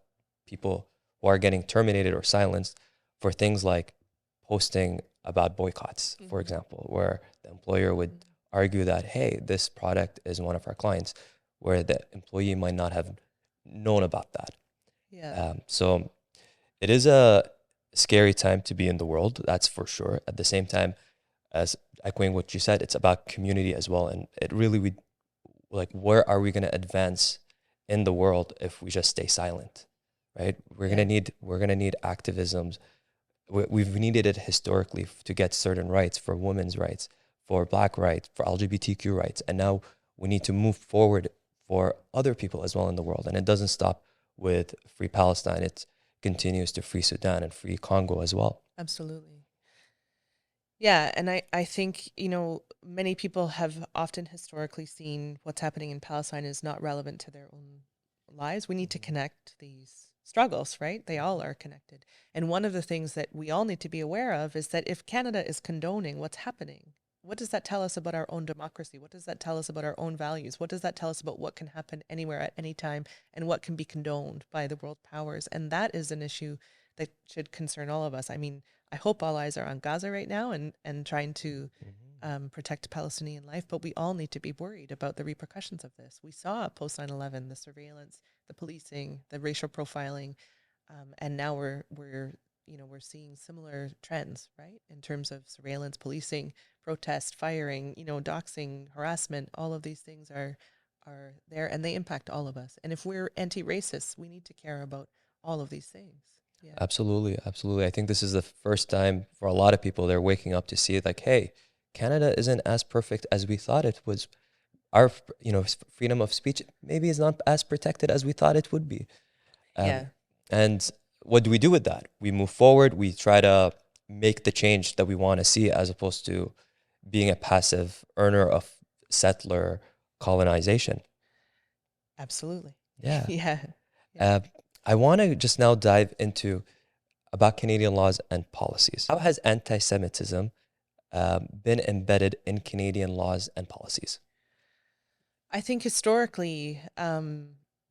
people who are getting terminated or silenced for things like posting about boycotts, for example, where the employer would argue that, hey, this product is one of our clients, where the employee might not have known about that. Yeah. So it is a scary time to be in the world, that's for sure. At the same time, as echoing what you said, it's about community as well. And it really, we like, where are we going to advance in the world if we just stay silent, right? Yeah. We're gonna need activisms. We've needed it historically to get certain rights, for women's rights, for Black rights, for LGBTQ rights, and now we need to move forward for other people as well in the world. And it doesn't stop with Free Palestine; it continues to Free Sudan and Free Congo as well. Absolutely. Yeah, and I think, many people have often historically seen what's happening in Palestine is not relevant to their own lives. We need to connect these struggles, right? They all are connected. And one of the things that we all need to be aware of is that if Canada is condoning what's happening, what does that tell us about our own democracy? What does that tell us about our own values? What does that tell us about what can happen anywhere at any time and what can be condoned by the world powers? And that is an issue that should concern all of us. I mean, I hope all eyes are on Gaza right now and trying to protect Palestinian life, but we all need to be worried about the repercussions of this. We saw post 9/11 the surveillance, the policing, the racial profiling, and now we're seeing similar trends, right? In terms of surveillance, policing, protest, firing, doxing, harassment. All of these things are there, and they impact all of us. And if we're anti-racist, we need to care about all of these things. Yeah. Absolutely, absolutely. I think this is the first time for a lot of people they're waking up to see it like, hey, Canada isn't as perfect as we thought it was. Our, freedom of speech maybe is not as protected as we thought it would be. Um, Yeah. and what do we do with that? We move forward. We try to make the change that we want to see, as opposed to being a passive earner of settler colonization. Absolutely. Yeah. Yeah. Yeah. Uh, I want to just now dive into about Canadian laws and policies. How has anti-Semitism been embedded in Canadian laws and policies? I think historically,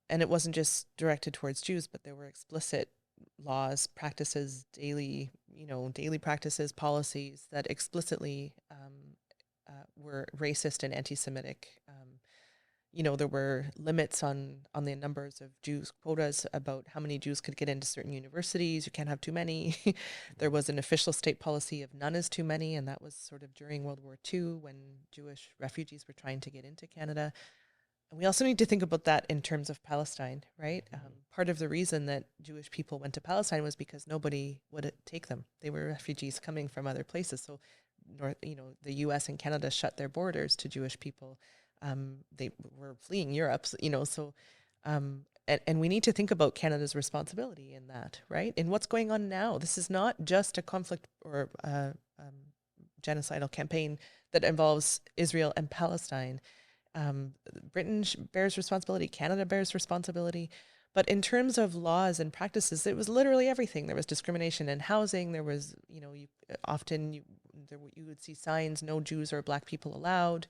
and it wasn't just directed towards Jews, but there were explicit laws, practices, daily practices, policies that explicitly were racist and anti-Semitic. There were limits on the numbers of Jews, quotas about how many Jews could get into certain universities. You can't have too many. There was an official state policy of none is too many, and that was sort of during World War II when Jewish refugees were trying to get into Canada. And we also need to think about that in terms of Palestine, right? Part of the reason that Jewish people went to Palestine was because nobody would take them. They were refugees coming from other places. So, the U.S. and Canada shut their borders to Jewish people. They were fleeing Europe, so, and we need to think about Canada's responsibility in that, right? In what's going on now. This is not just a conflict or genocidal campaign that involves Israel and Palestine. Britain bears responsibility, Canada bears responsibility. But in terms of laws and practices, it was literally everything. There was discrimination in housing. There was, you would see signs, no Jews or Black people allowed.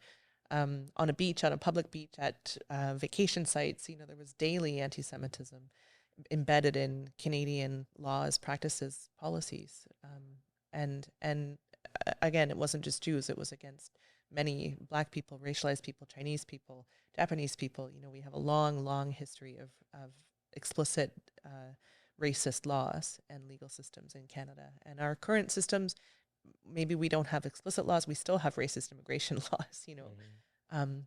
On a beach, on a public beach, at vacation sites, there was daily anti-Semitism embedded in Canadian laws, practices, policies. And again, it wasn't just Jews, it was against many Black people, racialized people, Chinese people, Japanese people. We have a long, long history of explicit racist laws and legal systems in Canada. And our current systems, maybe we don't have explicit laws, we still have racist immigration laws,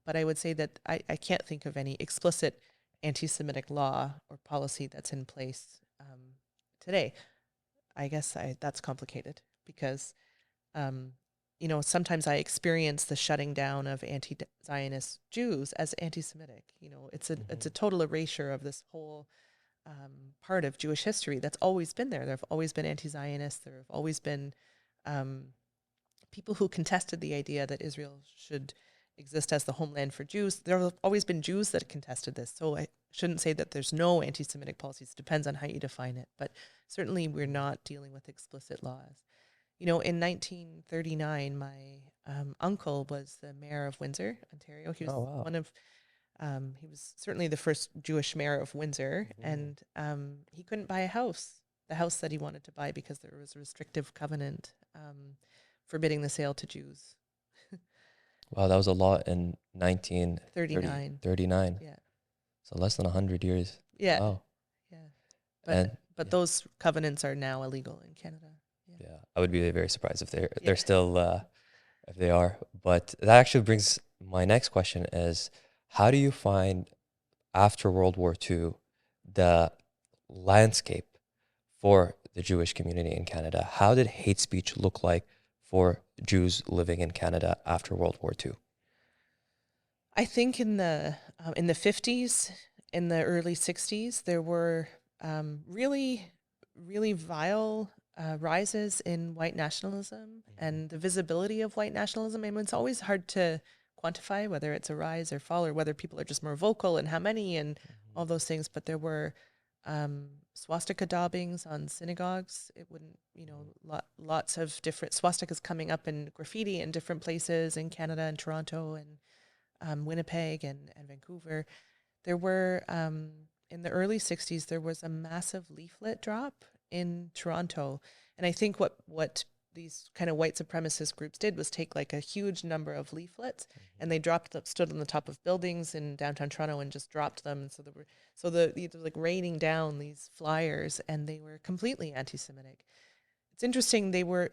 but I would say that I can't think of any explicit anti-Semitic law or policy that's in place today. I guess that's complicated because sometimes I experience the shutting down of anti-Zionist Jews as anti-Semitic. It's a total erasure of this whole part of Jewish history that's always been there. There have always been anti-Zionists. There have always been people who contested the idea that Israel should exist as the homeland for Jews. There have always been Jews that contested this. So I shouldn't say that there's no anti-Semitic policies. It depends on how you define it. But certainly we're not dealing with explicit laws. In 1939, my uncle was the mayor of Windsor, Ontario. He was he was certainly the first Jewish mayor of Windsor, and he couldn't buy a house, the house that he wanted to buy, because there was a restrictive covenant forbidding the sale to Jews. Wow, that was a law in 1939. 39. Yeah. So less than 100 years. Yeah. Wow. Yeah. But those covenants are now illegal in Canada. Yeah, I would be very surprised if they're still if they are. But that actually brings my next question is, how do you find after World War II the landscape for the Jewish community in Canada? How did hate speech look like for Jews living in Canada after World War II? I think in the 50s, in the early 60s, there were really, really vile rises in white nationalism and the visibility of white nationalism. I mean, it's always hard to quantify whether it's a rise or fall, or whether people are just more vocal and how many and all those things. But there were swastika daubings on synagogues. It wouldn't, lots of different swastikas coming up in graffiti in different places in Canada and Toronto and Winnipeg and Vancouver. There were, in the early 60s, there was a massive leaflet drop in Toronto. And I think what these kind of white supremacist groups did was take like a huge number of leaflets and they stood on the top of buildings in downtown Toronto and just dropped them. So they were like raining down these flyers, and they were completely anti-Semitic. It's interesting. They were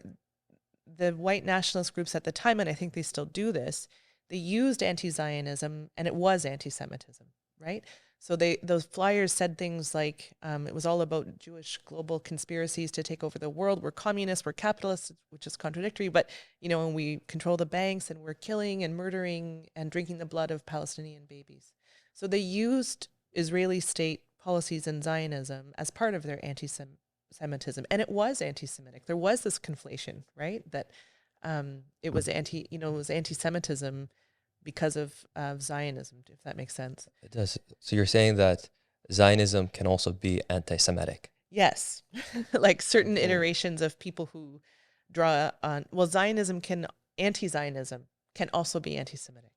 the white nationalist groups at the time, and I think they still do this. They used anti-Zionism, and it was anti-Semitism, right? So those flyers said things like it was all about Jewish global conspiracies to take over the world. We're communists, we're capitalists, which is contradictory, but and we control the banks, and we're killing and murdering and drinking the blood of Palestinian babies. So they used Israeli state policies and Zionism as part of their anti-Semitism, and it was anti-Semitic. There was this conflation, right? That it was anti-Semitism because of Zionism, if that makes sense. It does. So you're saying that Zionism can also be anti-Semitic? Yes. Like certain iterations of people who draw on, anti-Zionism can also be anti-Semitic.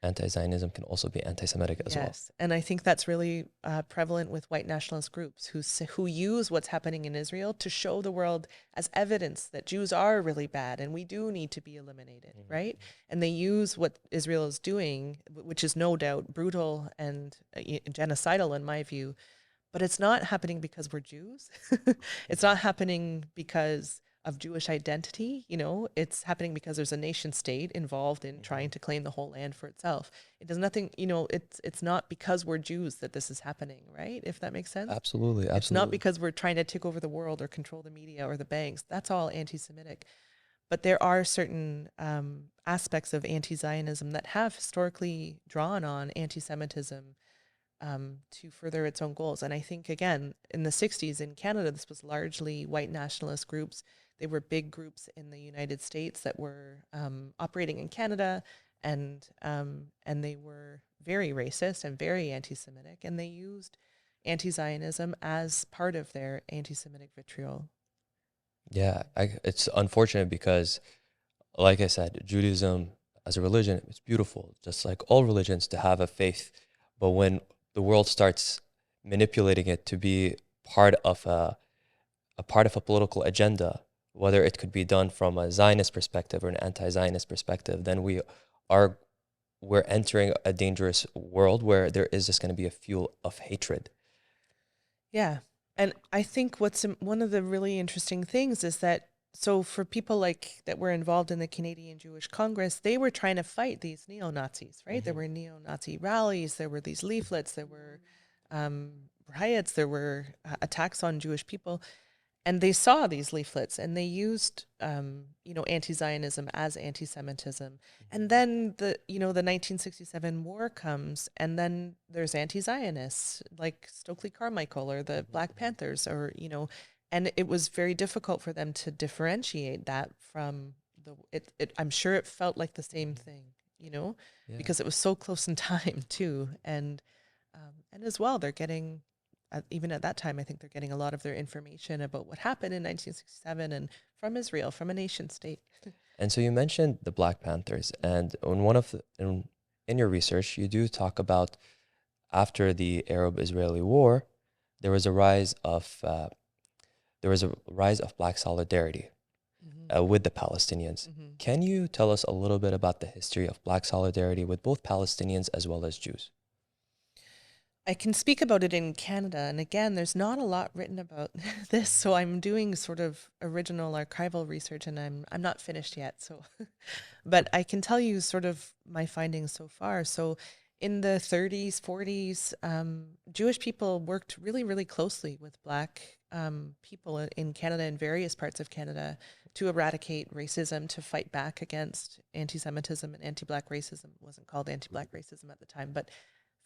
anti-Zionism can also be anti-Semitic as well. Yes, and I think that's really prevalent with white nationalist groups who use what's happening in Israel to show the world as evidence that Jews are really bad and we do need to be eliminated, right? And they use what Israel is doing, which is no doubt brutal and genocidal in my view, but it's not happening because we're Jews. It's not happening because of Jewish identity, it's happening because there's a nation state involved in trying to claim the whole land for itself. It does nothing, it's not because we're Jews that this is happening, right? If that makes sense. Absolutely, It's not absolutely. because we're trying to take over the world or control the media or the banks. That's all anti-Semitic. But there are certain aspects of anti-Zionism that have historically drawn on anti-Semitism to further its own goals. And I think, again, in the 60s in Canada, this was largely white nationalist groups. They were big groups in the United States that were operating in Canada, and they were very racist and very anti-Semitic, and they used anti-Zionism as part of their anti-Semitic vitriol. Yeah, it's unfortunate because, like I said, Judaism as a religion, it's beautiful, just like all religions, to have a faith. But when the world starts manipulating it to be part of a part of a political agenda, whether it could be done from a Zionist perspective or an anti-Zionist perspective, then are we're entering a dangerous world where there is just going to be a fuel of hatred. Yeah. And I think one of the really interesting things is that, so for people like that were involved in the Canadian Jewish Congress, they were trying to fight these neo-Nazis, right? There were neo-Nazi rallies, there were these leaflets, there were um, riots, there were attacks on Jewish people, and they saw these leaflets and they used anti-Zionism as anti-Semitism. And then the 1967 war comes, and then there's anti-Zionists like Stokely Carmichael or the Black Panthers, and it was very difficult for them to differentiate that from I'm sure it felt like the same thing, Yeah. because it was so close in time too. And as well, they're getting, even at that time, I think they're getting a lot of their information about what happened in 1967 and from Israel, from a nation state. And so you mentioned the Black Panthers, and in your research, you do talk about after the Arab-Israeli War, there was a rise of Black solidarity Mm-hmm. with the Palestinians. Mm-hmm. Can you tell us a little bit about the history of Black solidarity with both Palestinians as well as Jews? I can speak about it in Canada. And again, there's not a lot written about this. So I'm doing sort of original archival research and I'm not finished yet. So, but I can tell you sort of my findings so far. So in the 30s, 40s, Jewish people worked really, really closely with Black people in Canada and various parts of Canada to eradicate racism, to fight back against anti-Semitism and anti-Black racism. It wasn't called anti-Black racism at the time, but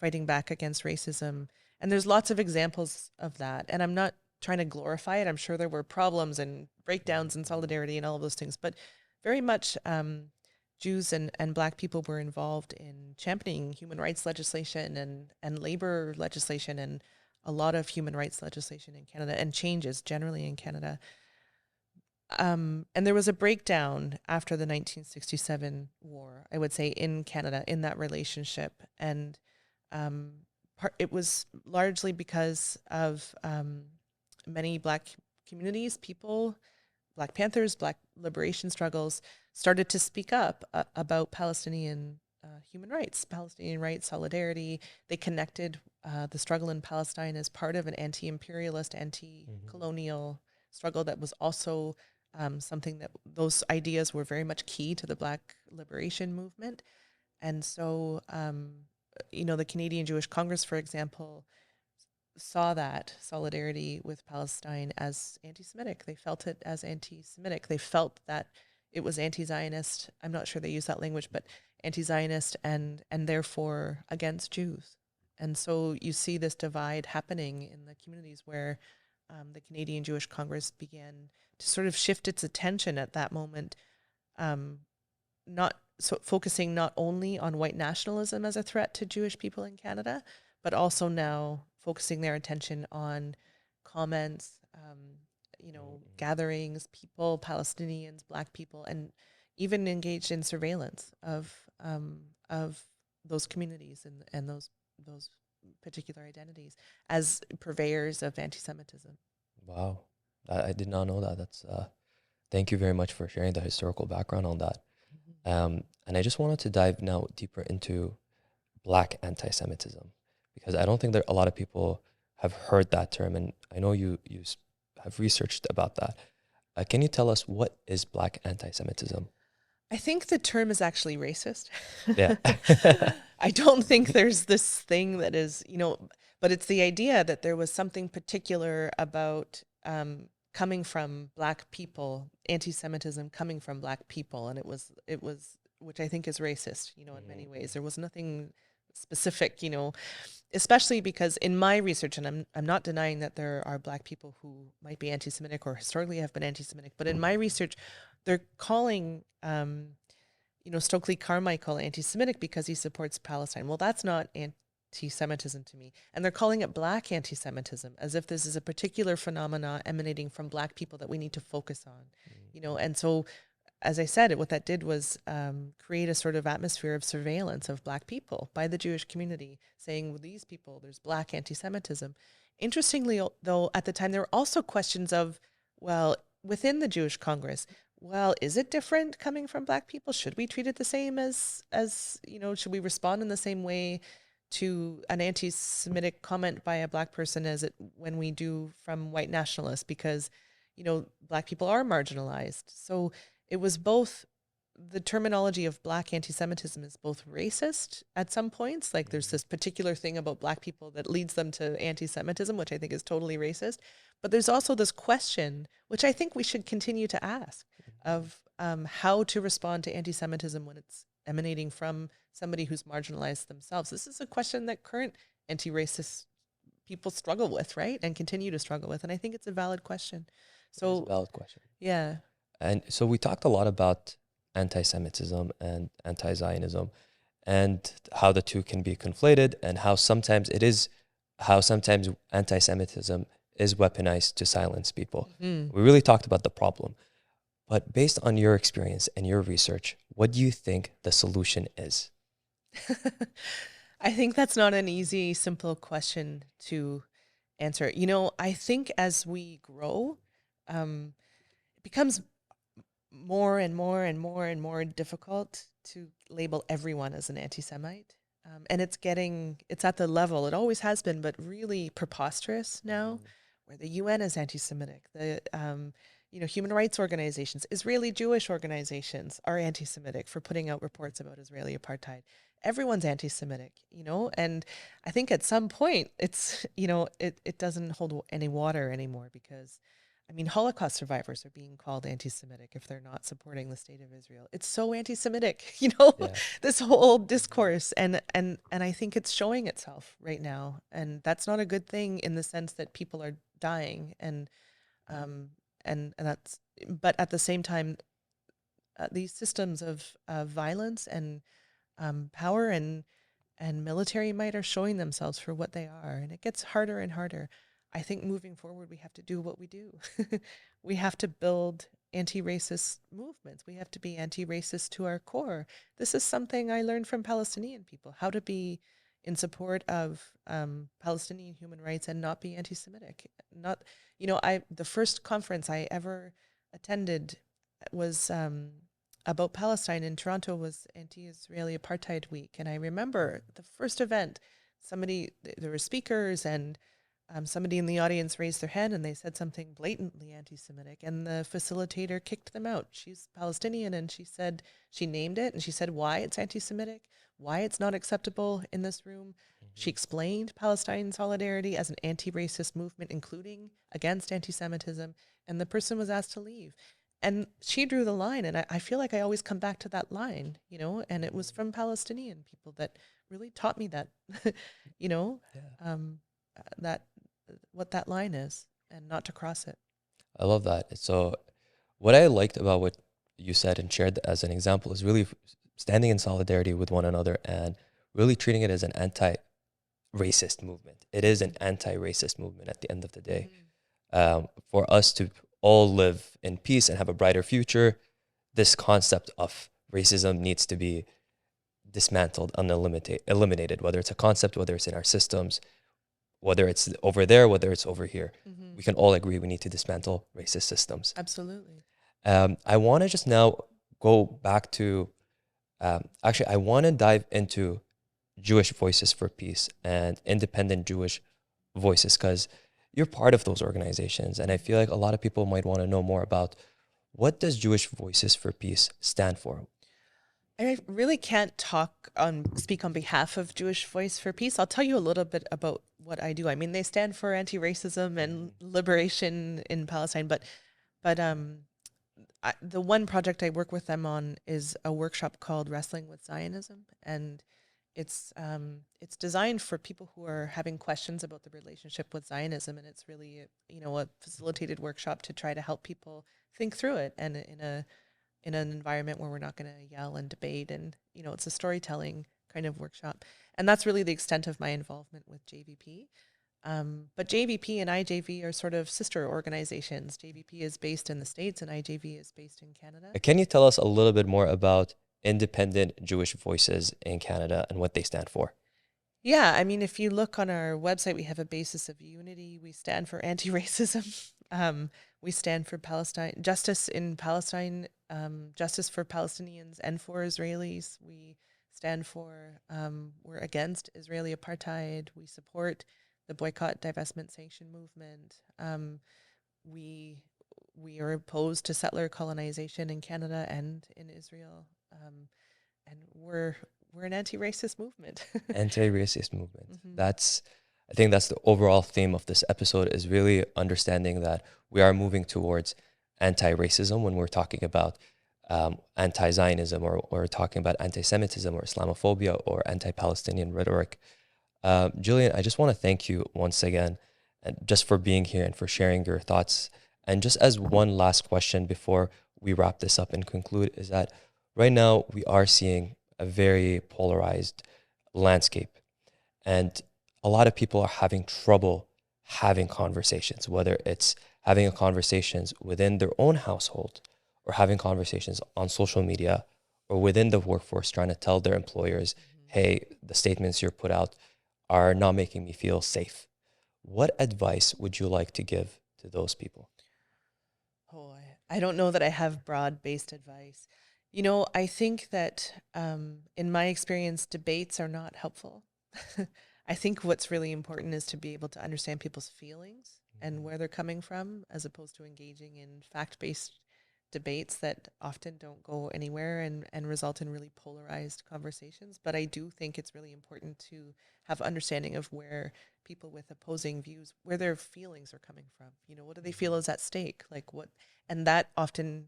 fighting back against racism. And there's lots of examples of that. And I'm not trying to glorify it. I'm sure there were problems and breakdowns and solidarity and all of those things, but very much Jews and Black people were involved in championing human rights legislation and labor legislation and a lot of human rights legislation in Canada and changes generally in Canada. And there was a breakdown after the 1967 war, I would say, in Canada in that relationship. And um, it was largely because of many Black communities, people, Black Panthers, Black liberation struggles started to speak up about Palestinian human rights, Palestinian rights, solidarity. They connected the struggle in Palestine as part of an anti-imperialist, anti-colonial struggle that was also something that those ideas were very much key to the Black liberation movement. And so, the Canadian Jewish Congress, for example, saw that solidarity with Palestine as anti-Semitic. They felt it as anti-Semitic. They felt that it was anti-Zionist. I'm not sure they use that language, but anti-Zionist and therefore against Jews. And so you see this divide happening in the communities where the Canadian Jewish Congress began to sort of shift its attention at that moment, um, not so focusing not only on white nationalism as a threat to Jewish people in Canada, but also now focusing their attention on comments, gatherings, people, Palestinians, Black people, and even engaged in surveillance of those communities and those particular identities as purveyors of anti-Semitism. Wow. I did not know that. That's thank you very much for sharing the historical background on that. And I just wanted to dive now deeper into Black anti-Semitism, because I don't think that a lot of people have heard that term, and I know you have researched about that. Can you tell us what is Black anti-Semitism? I think the term is actually racist. Yeah. I don't think there's this thing that is, but it's the idea that there was something particular about coming from Black people, anti-Semitism coming from Black people, and it was, which I think is racist, in many ways. There was nothing specific, especially because in my research, and I'm not denying that there are Black people who might be anti-Semitic or historically have been anti-Semitic, but in my research, they're calling, Stokely Carmichael anti-Semitic because he supports Palestine. Well, that's not anti-Semitism to me. And they're calling it Black anti-Semitism, as if this is a particular phenomena emanating from Black people that we need to focus on, and so, as I said, what that did was create a sort of atmosphere of surveillance of Black people by the Jewish community, saying, well, these people, there's Black anti-Semitism. Interestingly, though, at the time, there were also questions of, well, within the Jewish Congress, well, is it different coming from Black people? Should we treat it the same as should we respond in the same way to an anti-Semitic comment by a Black person as it when we do from white nationalists? Because, Black people are marginalized. So it was both, the terminology of Black anti-Semitism is both racist at some points, like there's this particular thing about Black people that leads them to anti-Semitism, which I think is totally racist. But there's also this question, which I think we should continue to ask, of how to respond to anti-Semitism when it's emanating from somebody who's marginalized themselves. This is a question that current anti-racist people struggle with, right? And continue to struggle with. And I think it's a valid question. So, It's a valid question. yeah. And so we talked a lot about anti-Semitism and anti-Zionism and how the two can be conflated, and how sometimes anti-Semitism is weaponized to silence people. Mm. We really talked about the problem. But based on your experience and your research, what do you think the solution is? I think that's not an easy, simple question to answer. I think as we grow, it becomes more and more and more and more difficult to label everyone as an anti-Semite. And it's at the level, it always has been, but really preposterous now, where the UN is anti-Semitic. The human rights organizations, Israeli Jewish organizations are anti-Semitic for putting out reports about Israeli apartheid. Everyone's anti-Semitic, and I think at some point it's, it doesn't hold any water anymore, because Holocaust survivors are being called anti-Semitic if they're not supporting the state of Israel. It's so anti-Semitic, Yeah. this whole discourse, and I think it's showing itself right now, and that's not a good thing in the sense that people are dying, and that's, but at the same time, these systems of violence and power and military might are showing themselves for what they are, and it gets harder and harder. I think moving forward, we have to do what we do. We have to build anti-racist movements. We have to be anti-racist to our core. This is something I learned from Palestinian people, how to be in support of Palestinian human rights and not be anti-Semitic. Not, the first conference I ever attended was about Palestine in Toronto, was Anti-Israeli Apartheid Week. And I remember the first event, there were speakers, and somebody in the audience raised their hand and they said something blatantly anti-Semitic, and the facilitator kicked them out. She's Palestinian, and she named it, and she said why it's anti-Semitic, why it's not acceptable in this room. She explained Palestine solidarity as an anti-racist movement, including against anti-Semitism, and the person was asked to leave. And she drew the line, and I feel like I always come back to that line, and it was from Palestinian people that really taught me that, Yeah. that what that line is, and not to cross it. I love that. So what I liked about what you said and shared as an example is really standing in solidarity with one another and really treating it as an anti-racist movement. It is an anti-racist movement at the end of the day. For us to all live in peace and have a brighter future, this concept of racism needs to be dismantled and eliminated, whether it's a concept, whether it's in our systems, whether it's over there, whether it's over here. We can all agree we need to dismantle racist systems. Absolutely. I want to just now go back to, actually, I want to dive into Jewish Voices for Peace and independent Jewish voices, because you're part of those organizations. And I feel like a lot of people might want to know more about, what does Jewish Voices for Peace stand for? I really can't speak on behalf of Jewish Voice for Peace. I'll tell you a little bit about what I do. I mean, they stand for anti-racism and liberation in Palestine, but the one project I work with them on is a workshop called Wrestling with Zionism, and it's designed for people who are having questions about the relationship with Zionism, and it's really a facilitated workshop to try to help people think through it, and in an environment where we're not going to yell and debate, and it's a storytelling kind of workshop, and that's really the extent of my involvement with JVP. But JVP and IJV are sort of sister organizations. JVP is based in the States and IJV is based in Canada. Can you tell us a little bit more about independent Jewish voices in Canada and what they stand for? Yeah, I mean, if you look on our website, we have a basis of unity. We stand for anti-racism. We stand for Palestine justice in Palestine, justice for Palestinians and for Israelis. We stand for we're against Israeli apartheid. We support the boycott, divestment, sanction movement. We we are opposed to settler colonization in Canada and in Israel, and we're an anti-racist movement. Anti-racist movement. Hmm. I think that's the overall theme of this episode, is really understanding that we are moving towards anti-racism when we're talking about anti-Zionism, or talking about anti-Semitism or Islamophobia or anti-Palestinian rhetoric. Jillian, I just want to thank you once again, and just for being here and for sharing your thoughts. And just as one last question before we wrap this up and conclude, is that right now we are seeing a very polarized landscape, and a lot of people are having trouble having conversations, whether it's having a conversations within their own household, or having conversations on social media, or within the workforce, trying to tell their employers, hey, the statements you're put out are not making me feel safe. What advice would you like to give to those people? Oh, I don't know that I have broad-based advice. I think that in my experience, debates are not helpful. I think what's really important is to be able to understand people's feelings and where they're coming from, as opposed to engaging in fact-based debates that often don't go anywhere and result in really polarized conversations. But I do think it's really important to have understanding of where people with opposing views, where their feelings are coming from. What do they feel is at stake? Like what, and that often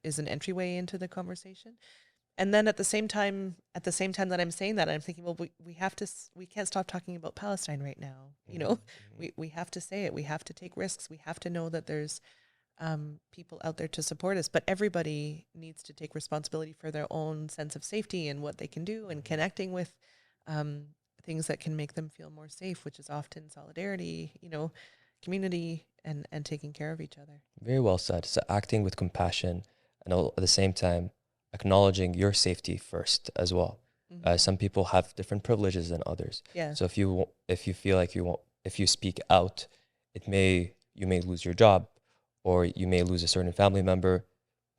is an entryway into the conversation. And then at the same time that I'm saying that, I'm thinking, well, we can't stop talking about Palestine right now. We have to say it. We have to take risks. We have to know that there's people out there to support us, but everybody needs to take responsibility for their own sense of safety and what they can do, and connecting with um, things that can make them feel more safe, which is often solidarity, community, and taking care of each other. Very well said. So acting with compassion, and at the same time acknowledging your safety first as well. Hmm. Some people have different privileges than others. Yeah. So if you feel like if you speak out, you may lose your job, or you may lose a certain family member.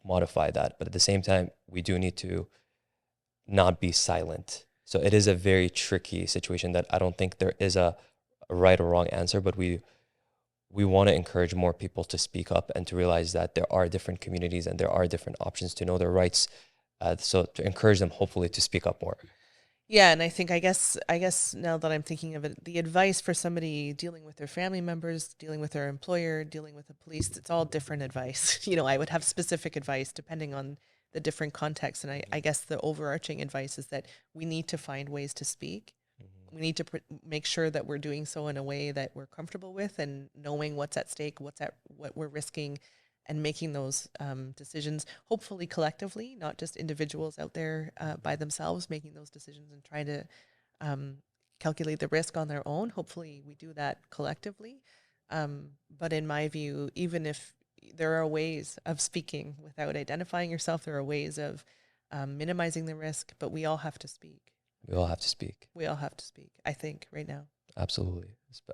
Modify that, but at the same time, we do need to not be silent. So it is a very tricky situation that I don't think there is a right or wrong answer, but we want to encourage more people to speak up and to realize that there are different communities and there are different options to know their rights. So to encourage them, hopefully, to speak up more. Yeah, and I guess now that I'm thinking of it, the advice for somebody dealing with their family members, dealing with their employer, dealing with the police, it's all different advice. I would have specific advice depending on the different contexts, and I guess the overarching advice is that we need to find ways to speak. We need to make sure that we're doing so in a way that we're comfortable with, and knowing what's at stake, what we're risking, and making those decisions, hopefully collectively, not just individuals out there by themselves making those decisions and trying to um, calculate the risk on their own. Hopefully, we do that collectively. But in my view, even if there are ways of speaking without identifying yourself, there are ways of minimizing the risk, but we all have to speak. We all have to speak. We all have to speak, I think, right now. Absolutely.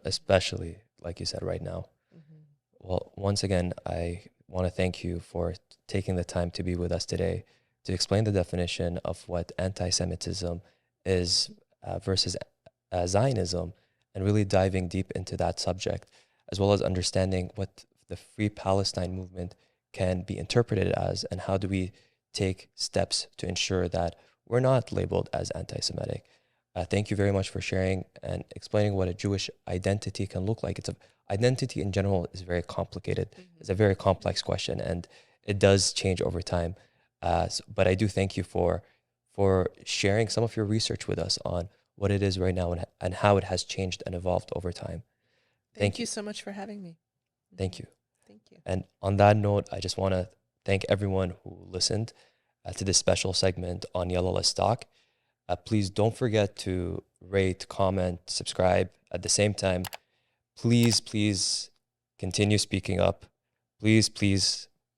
Especially, like you said, right now. Mm-hmm. Well, once again, I want to thank you for taking the time to be with us today to explain the definition of what anti-Semitism is versus Zionism, and really diving deep into that subject, as well as understanding what the Free Palestine movement can be interpreted as, and how do we take steps to ensure that we're not labeled as anti-Semitic. Thank you very much for sharing and explaining what a Jewish identity can look like. Identity in general is very complicated. Mm-hmm. It's a very complex question, and it does change over time. But I do thank you for sharing some of your research with us on what it is right now, and how it has changed and evolved over time. Thank you so much for having me. Thank you. Thank you. And on that note, I just want to thank everyone who listened to this special segment on Yellow Let's Talk. Please don't forget to rate, comment, subscribe. At the same time, please continue speaking up. Please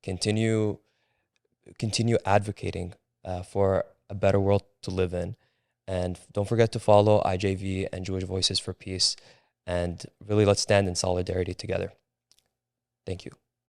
continue advocating for a better world to live in. And don't forget to follow IJV and Jewish Voices for Peace. And really, let's stand in solidarity together. Thank you.